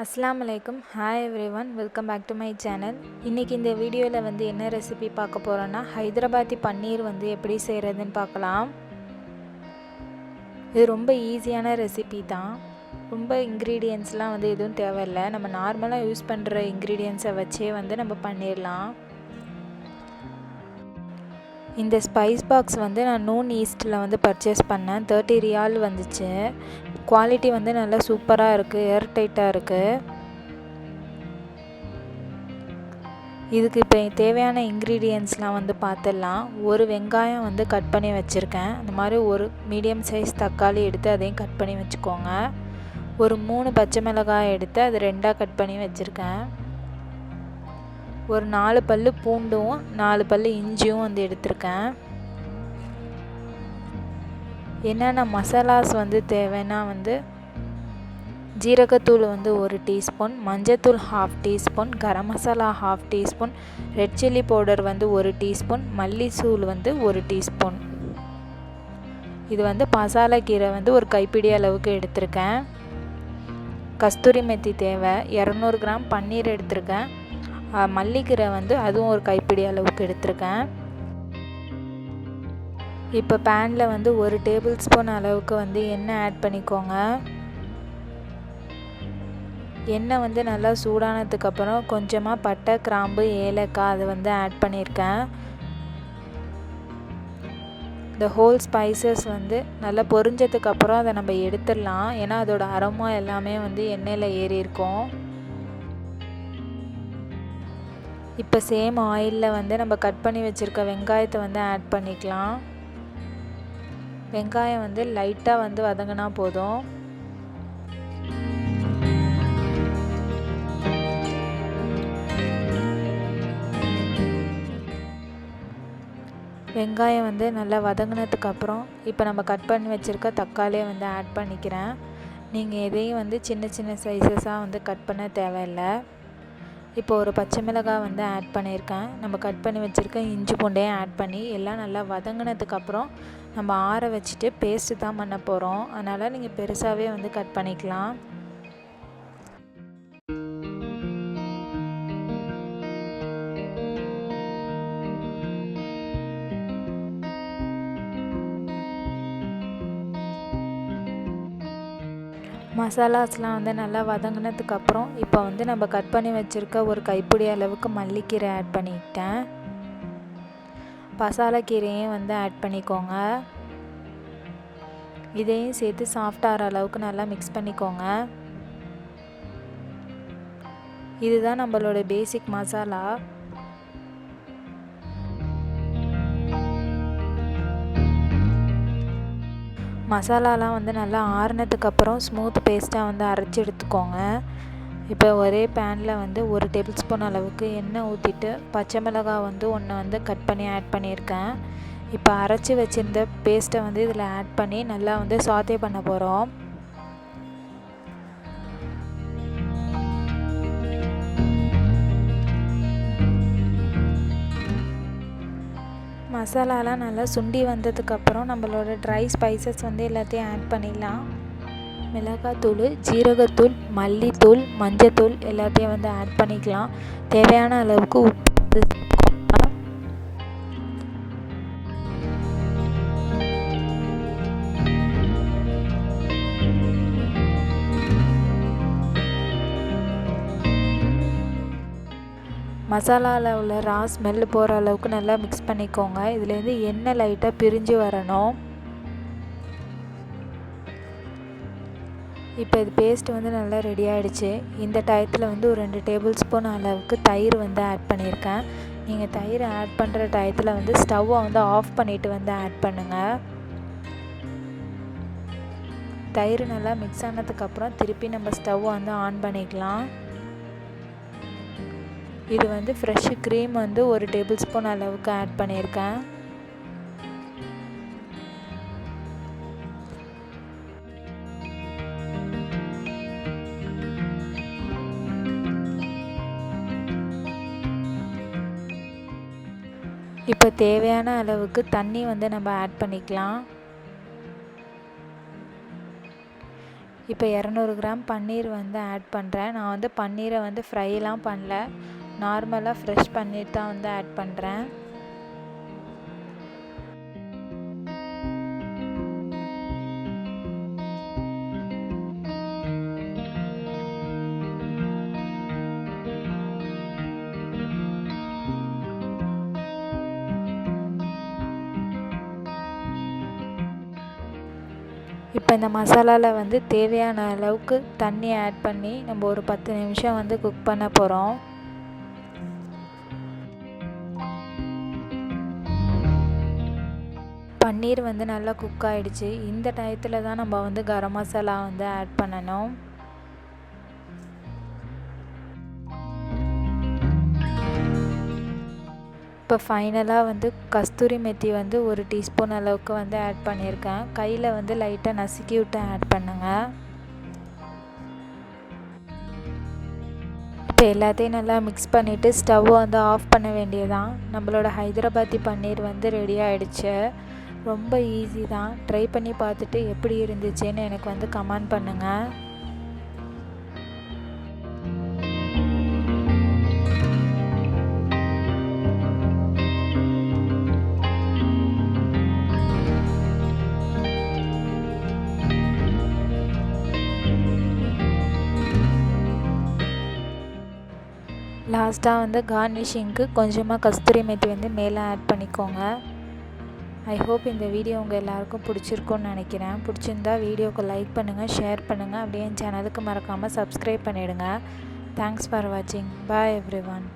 அஸ்ஸலாமு அலைக்கும். Hi everyone, welcome back to my channel. இன்றைக்கி இந்த வீடியோவில் என்ன ரெசிபி பார்க்க போகிறோன்னா, ஹைதராபாதி பன்னீர் எப்படி செய்கிறதுன்னு பார்க்கலாம். இது ரொம்ப ஈஸியான ரெசிபி தான். ரொம்ப இன்க்ரீடியன்ட்ஸ்லாம் எதுவும் தேவையில்லை. நம்ம நார்மலாக யூஸ் பண்ணுற இன்க்ரீடியன்ஸை வச்சே நம்ம பண்ணிடலாம். இந்த ஸ்பைஸ் பாக்ஸ் நான் நூன் ஈஸ்ட்டில் பர்ச்சேஸ் பண்ணேன். 30 ரியால் வந்துச்சு. குவாலிட்டி நல்லா சூப்பராக இருக்குது, ஏர் டைட்டாக இருக்குது. இதுக்கு இப்போ தேவையான இன்க்ரீடியன்ட்ஸ்லாம் பார்த்துடலாம். ஒரு வெங்காயம் கட் பண்ணி வச்சுருக்கேன். அந்த மாதிரி ஒரு மீடியம் சைஸ் தக்காளி எடுத்து அதையும் கட் பண்ணி வச்சுக்கோங்க. ஒரு 3 பச்சை மிளகாய் எடுத்து அது 2ஆக கட் பண்ணி வச்சுருக்கேன். ஒரு 4 பல்லு பூண்டும் 4 பல்லு இஞ்சியும் எடுத்திருக்கேன். என்னென்ன மசாலாஸ் தேவைன்னா ஜீரகத்தூள் 1 டீஸ்பூன், மஞ்சத்தூள் 1/2 teaspoon, garam masala 1/2 teaspoon, red chilli powder 1 teaspoon, மல்லித்தூள் 1 டீஸ்பூன். இது மசாலா கீரை ஒரு கைப்பிடி அளவுக்கு எடுத்திருக்கேன். கஸ்தூரி மெத்தி தேவை. 200 கிராம் பன்னீர் எடுத்திருக்கேன். மல்லிக்கீரை அதுவும் ஒரு கைப்பிடி அளவுக்கு எடுத்திருக்கேன். இப்போ பேனில் 1 டேபிள் ஸ்பூன் அளவுக்கு எண்ணெய் ஆட் பண்ணிக்கோங்க. எண்ணெய் நல்லா சூடானதுக்கப்புறம் கொஞ்சமாக பட்டை, கிராம்பு, ஏலக்காய் அது ஆட் பண்ணியிருக்கேன். இந்த ஹோல் ஸ்பைசஸ் நல்லா பொரிஞ்சதுக்கப்புறம் அதை நம்ம எடுத்துடலாம். ஏன்னா அதோட அரோமா எல்லாமே எண்ணெயில் ஏறி இருக்கும். இப்போ சேம் ஆயிலில் நம்ம கட் பண்ணி வச்சுருக்க வெங்காயத்தை ஆட் பண்ணிக்கலாம். வெங்காயம் லைட்டாக வதங்கினா போதும். வெங்காயம் நல்லா வதங்கினதுக்கப்புறம் இப்போ நம்ம கட் பண்ணி வச்சுருக்க தக்காளியை ஆட் பண்ணிக்கிறேன். நீங்கள் எதையும் சின்ன சின்ன சைஸஸாக கட் பண்ண தேவையில்லை. இப்போ ஒரு பச்சை மிளகாய் ஆட் பண்ணியிருக்கேன். நம்ம கட் பண்ணி வச்சுருக்க இஞ்சி பூண்டையும் ஆட் பண்ணி எல்லாம் நல்லா வதங்கினதுக்கப்புறம் நம்ம ஆற வச்சுட்டு பேஸ்ட்டு தான் பண்ண போகிறோம். அதனால் நீங்கள் பெருசாகவே கட் பண்ணிக்கலாம். மசாலாஸ்லாம் நல்லா வதங்கினதுக்கப்புறம் இப்போ நம்ம கட் பண்ணி வச்சுருக்க ஒரு கைப்பிடி அளவுக்கு மல்லிக்கீரை ஆட் பண்ணிக்கிட்டேன். பசாலக்கீரையும் ஆட் பண்ணிக்கோங்க. இதையும் சேர்த்து சாஃப்டாகிற அளவுக்கு நல்லா மிக்ஸ் பண்ணிக்கோங்க. இதுதான் நம்மளோட பேசிக் மசாலா. மசாலாலாம் நல்லா ஆறுனதுக்கப்புறம் ஸ்மூத் பேஸ்ட்டாக அரைச்சி எடுத்துக்கோங்க. இப்போ ஒரே பேனில் 1 டேபிள் ஸ்பூன் அளவுக்கு எண்ணெய் ஊற்றிட்டு பச்சை மிளகாய் 1 கட் பண்ணி ஆட் பண்ணியிருக்கேன். இப்போ அரைச்சி வச்சுருந்த பேஸ்ட்டை இதில் ஆட் பண்ணி நல்லா சாத்தே பண்ண போகிறோம். மசாலாலாம் நல்லா சுண்டி வந்ததுக்கப்புறம் நம்மளோட ட்ரை ஸ்பைசஸ் எல்லாத்தையும் ஆட் பண்ணிடலாம். மிளகாத்தூள், ஜீரகத்தூள், மல்லித்தூள், மஞ்சத்தூள் எல்லாத்தையும் ஆட் பண்ணிக்கலாம். தேவையான அளவுக்கு உப்பு. மசாலாவில் உள்ள ரா ஸ்மெல் போகிற அளவுக்கு நல்லா மிக்ஸ் பண்ணிக்கோங்க. இதுலேருந்து எண்ணெய் லைட்டாக பிரிஞ்சு வரணும். இப்போ இது பேஸ்ட் நல்லா ரெடி ஆகிடுச்சு. இந்த டயத்தில் ஒரு 2 டேபிள் ஸ்பூன் அளவுக்கு தயிர் ஆட் பண்ணியிருக்கேன். நீங்கள் தயிர் ஆட் பண்ணுற டயத்தில் ஸ்டவ்வை ஆஃப் பண்ணிவிட்டு ஆட் பண்ணுங்கள். தயிர் நல்லா மிக்ஸ் ஆனதுக்கப்புறம் திருப்பி நம்ம ஸ்டவ் ஆன் பண்ணிக்கலாம். இது ஃப்ரெஷ் க்ரீம் 1 டேபிள் ஸ்பூன் அளவுக்கு ஆட் பண்ணியிருக்கேன். இப்போ தேவையான அளவுக்கு தண்ணி நம்ம ஆட் பண்ணிக்கலாம். இப்போ 200 கிராம் பன்னீர் வந்து ஆட் பண்ணுறேன். நான் வந்து பன்னீரை வந்து ஃப்ரைலாம் பண்ணல, நார்மலாக ஃப்ரெஷ் பன்னீர் தான் வந்து ஆட் பண்ணுறேன். இப்போ இந்த மசாலாவில் வந்து தேவையான அளவுக்கு தண்ணி ஆட் பண்ணி நம்ம ஒரு 10 நிமிஷம் வந்து குக் பண்ண போகிறோம். பன்னீர் வந்து நல்லா குக் ஆகிடுச்சு. இந்த டயத்தில் தான் நம்ம வந்து கரம் மசாலா வந்து ஆட் பண்ணணும். இப்போ ஃபைனலாக வந்து கஸ்தூரி மெத்தி வந்து 1 டீஸ்பூன் அளவுக்கு வந்து ஆட் பண்ணியிருக்கேன். கையில் வந்து லைட்டாக நசுக்கி விட்டு ஆட் பண்ணுங்கள். இப்போ எல்லாத்தையும் நல்லா மிக்ஸ் பண்ணிவிட்டு ஸ்டவ்வை வந்து ஆஃப் பண்ண வேண்டியதான். நம்மளோட ஹைதராபாத்தி பன்னீர் வந்து ரெடி ஆகிடுச்சு. ரொம்ப ஈஸி தான். ட்ரை பண்ணி பார்த்துட்டு எப்படி இருந்துச்சுன்னு எனக்கு வந்து கமெண்ட் பண்ணுங்கள். லாஸ்ட்டாக வந்து கார்னிஷிங்க்கு கொஞ்சமாக கஸ்தூரி மெத்தி வந்து மேலே ஆட் பண்ணிக்கோங்க. ஐ ஹோப் இந்த வீடியோ உங்கள் எல்லாருக்கும் பிடிச்சிருக்குன்னு நினைக்கிறேன். பிடிச்சிருந்தா வீடியோக்கு லைக் பண்ணுங்கள், ஷேர் பண்ணுங்கள், அப்படியே என் சேனலுக்கு மறக்காமல் சப்ஸ்கிரைப் பண்ணிவிடுங்க. தேங்க்ஸ் ஃபார் வாட்சிங். பாய் எவ்ரிவன்.